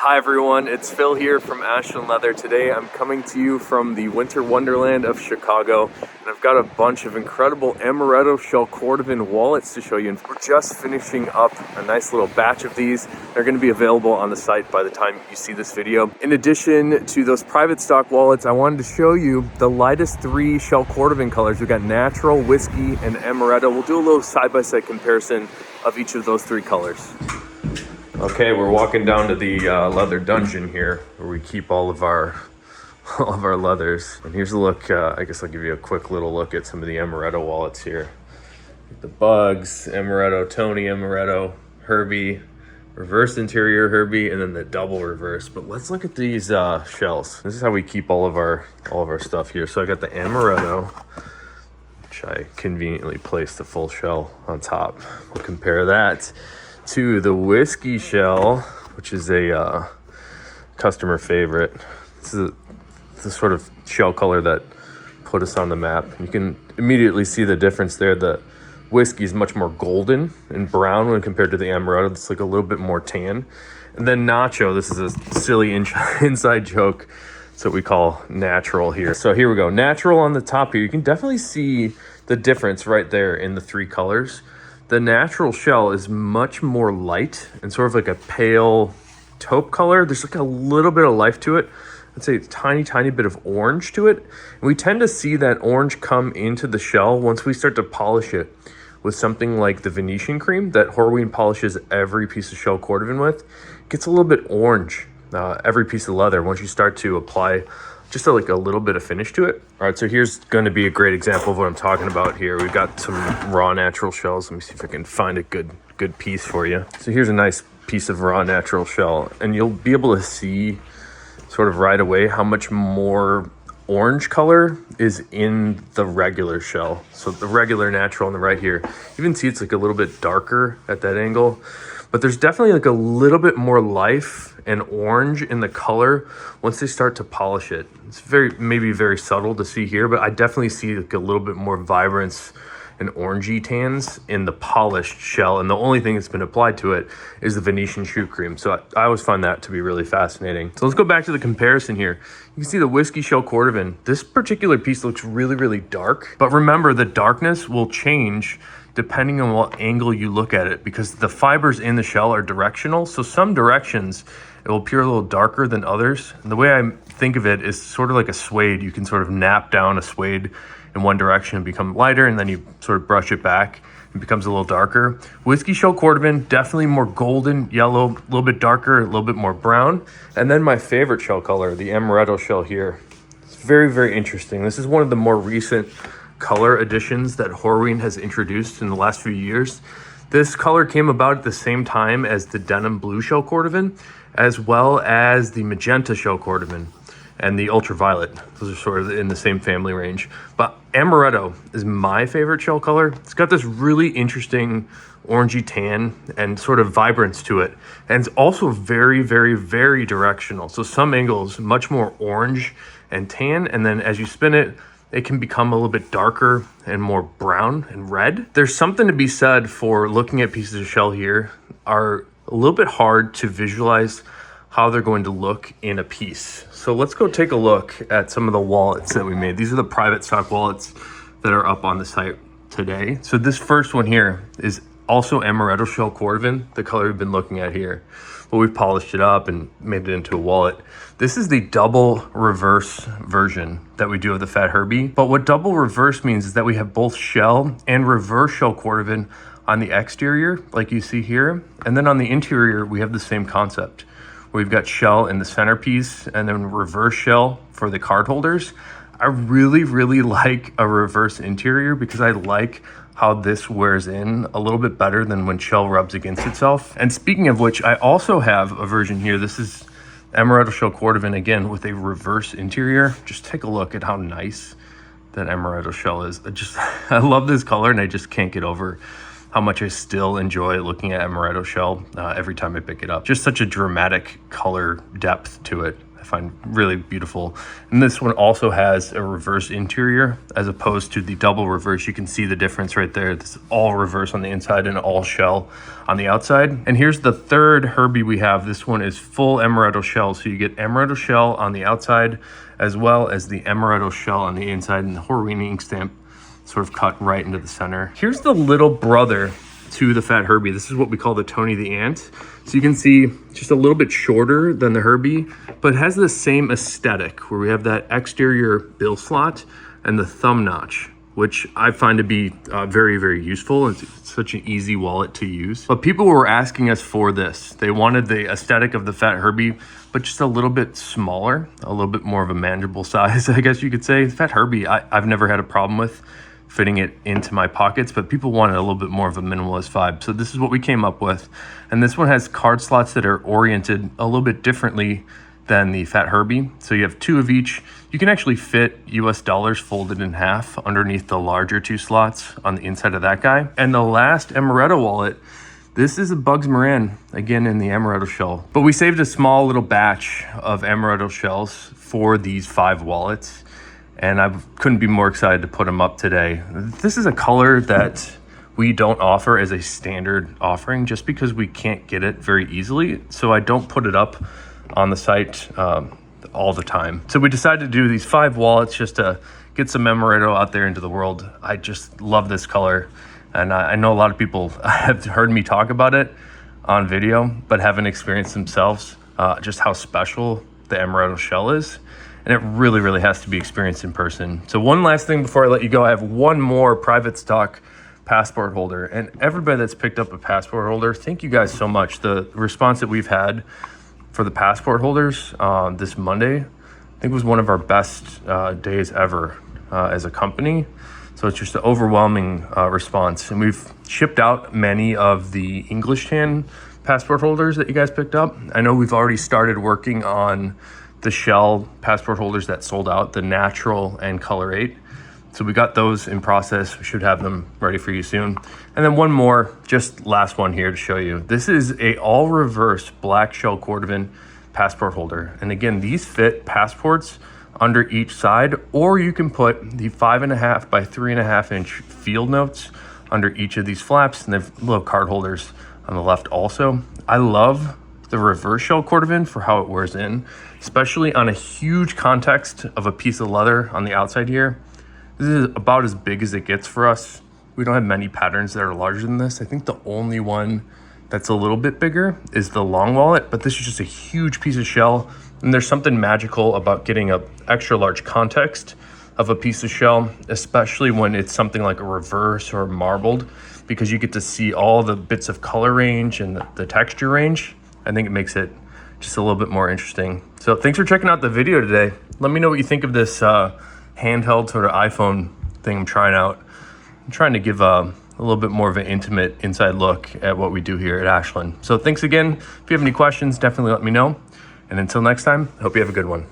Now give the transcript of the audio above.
Hi everyone, it's Phil here from Ashland Leather. Today I'm coming to you from the winter wonderland of Chicago, and I've got a bunch of incredible Amaretto shell Cordovan wallets to show you. And we're just finishing up a nice little batch of these. They're going to be available on the site by the time you see this video. In addition to those private stock wallets, I wanted to show you the lightest three shell Cordovan colors. We've got natural, whiskey, and Amaretto. We'll do a little side-by-side comparison of each of those three colors. Okay, we're walking down to the leather dungeon here, where we keep all of our leathers. And here's a look. I guess I'll give you a quick little look at some of the Amaretto wallets here. The Bugs, Amaretto, Tony Amaretto, Herbie, reverse interior Herbie, and then the double reverse. But let's look at these shells. This is how we keep all of our stuff here. So I got the Amaretto, which I conveniently placed the full shell on top. We'll compare that to the whiskey shell, which is a customer favorite. This is the sort of shell color that put us on the map. You can immediately see the difference there. The whiskey is much more golden and brown when compared to the Amaretto. It's like a little bit more tan. And then Nacho, this is a silly inside joke. It's what we call natural here. So here we go. Natural on the top here. You can definitely see the difference right there in the three colors. The natural shell is much more light and sort of like a pale taupe color. There's like a little bit of life to it. I'd say a tiny bit of orange to it. And we tend to see that orange come into the shell once we start to polish it with something like the Venetian cream that Horween polishes every piece of shell Cordovan with. It gets a little bit orange, every piece of leather, once you start to apply just like a little bit of finish to it. All right, so here's going to be a great example of what I'm talking about here. We've got some raw natural shells. Let me see if I can find a good piece for you. So here's a nice piece of raw natural shell, and you'll be able to see sort of right away how much more orange color is in the regular shell. So the regular natural on the right here, you can see it's like a little bit darker at that angle, but there's definitely like a little bit more life and orange in the color once they start to polish it. It's maybe very subtle to see here, but I definitely see like a little bit more vibrance and orangey tans in the polished shell, and the only thing that's been applied to it is the Venetian shoe cream. So I always find that to be really fascinating. So let's go back to the comparison here. You can see the whiskey shell Cordovan. This particular piece looks really dark, but remember the darkness will change depending on what angle you look at it, because the fibers in the shell are directional. So some directions it will appear a little darker than others. And the way I think of it is sort of like a suede. You can sort of nap down a suede in one direction and become lighter, and then you sort of brush it back and it becomes a little darker. Whiskey shell Cordovan, definitely more golden, yellow, a little bit darker, a little bit more brown. And then my favorite shell color, the Amaretto shell here. It's very interesting. This is one of the more recent color additions that Horween has introduced in the last few years. This color came about at the same time as the denim blue shell Cordovan, as well as the magenta shell Cordovan and the ultraviolet. Those are sort of in the same family range. But Amaretto is my favorite shell color. It's got this really interesting orangey tan and sort of vibrance to it. And it's also very directional. So some angles, much more orange and tan. And then as you spin it, it can become a little bit darker and more brown and red. There's something to be said for looking at pieces of shell here are a little bit hard to visualize how they're going to look in a piece. So let's go take a look at some of the wallets that we made. These are the private stock wallets that are up on the site today. So this first one here is also Amaretto shell Cordovan, the color we've been looking at here, but we've polished it up and made it into a wallet. This is the double reverse version that we do of the Fat Herbie. But what double reverse means is that we have both shell and reverse shell Cordovan on the exterior, like you see here. And then on the interior, we have the same concept. We've got shell in the centerpiece and then reverse shell for the card holders. I really like a reverse interior because I like how this wears in a little bit better than when shell rubs against itself. And speaking of which, I also have a version here. This is Amaretto shell Cordovan, again, with a reverse interior. Just take a look at how nice that Amaretto shell is. I love this color, and I just can't get over how much I still enjoy looking at Amaretto shell every time I pick it up. Just such a dramatic color depth to it. I find really beautiful. And this one also has a reverse interior as opposed to the double reverse. You can see the difference right there. This is all reverse on the inside and all shell on the outside. And here's the third Herbie we have. This one is full amaretto shell. So you get amaretto shell on the outside as well as the amaretto shell on the inside, and the Horween ink stamp sort of cut right into the center. Here's the little brother to the Fat Herbie. This is what we call the Tony the Ant. So you can see just a little bit shorter than the Herbie, but it has the same aesthetic where we have that exterior bill slot and the thumb notch, which I find to be very, very useful. It's such an easy wallet to use. But people were asking us for this. They wanted the aesthetic of the Fat Herbie, but just a little bit smaller, a little bit more of a manageable size, I guess you could say. Fat Herbie, I've never had a problem with fitting it into my pockets, but people wanted a little bit more of a minimalist vibe. So this is what we came up with. And this one has card slots that are oriented a little bit differently than the Fat Herbie. So you have two of each. You can actually fit US dollars folded in half underneath the larger two slots on the inside of that guy. And the last Amaretto wallet, this is a Bugs Moran, again in the Amaretto shell. But we saved a small little batch of Amaretto shells for these 5 wallets, and I couldn't be more excited to put them up today. This is a color that we don't offer as a standard offering just because we can't get it very easily. So I don't put it up on the site all the time. So we decided to do these 5 wallets just to get some Amaretto out there into the world. I just love this color. And I know a lot of people have heard me talk about it on video, but haven't experienced themselves just how special the Amaretto shell is. And it really, really has to be experienced in person. So one last thing before I let you go, I have one more private stock passport holder. And everybody that's picked up a passport holder, thank you guys so much. The response that we've had for the passport holders this Monday, I think was one of our best days ever as a company. So it's just an overwhelming response. And we've shipped out many of the English tan passport holders that you guys picked up. I know we've already started working on the shell passport holders that sold out, the natural and color 8. So we got those in process. We should have them ready for you soon. And then one more, just last one here to show you. This is a all reverse black shell Cordovan passport holder. And again, these fit passports under each side, or you can put the 5.5 by 3.5 inch field notes under each of these flaps, and they have little card holders on the left also. I love the reverse shell Cordovan for how it wears in, especially on a huge context of a piece of leather on the outside here. This is about as big as it gets for us. We don't have many patterns that are larger than this. I think the only one that's a little bit bigger is the long wallet, but this is just a huge piece of shell. And there's something magical about getting a extra large context of a piece of shell, especially when it's something like a reverse or marbled, because you get to see all the bits of color range and the texture range. I think it makes it just a little bit more interesting. So thanks for checking out the video today. Let me know what you think of this handheld sort of iPhone thing I'm trying out. I'm trying to give a little bit more of an intimate inside look at what we do here at Ashland. So thanks again. If you have any questions, definitely let me know. And until next time, I hope you have a good one.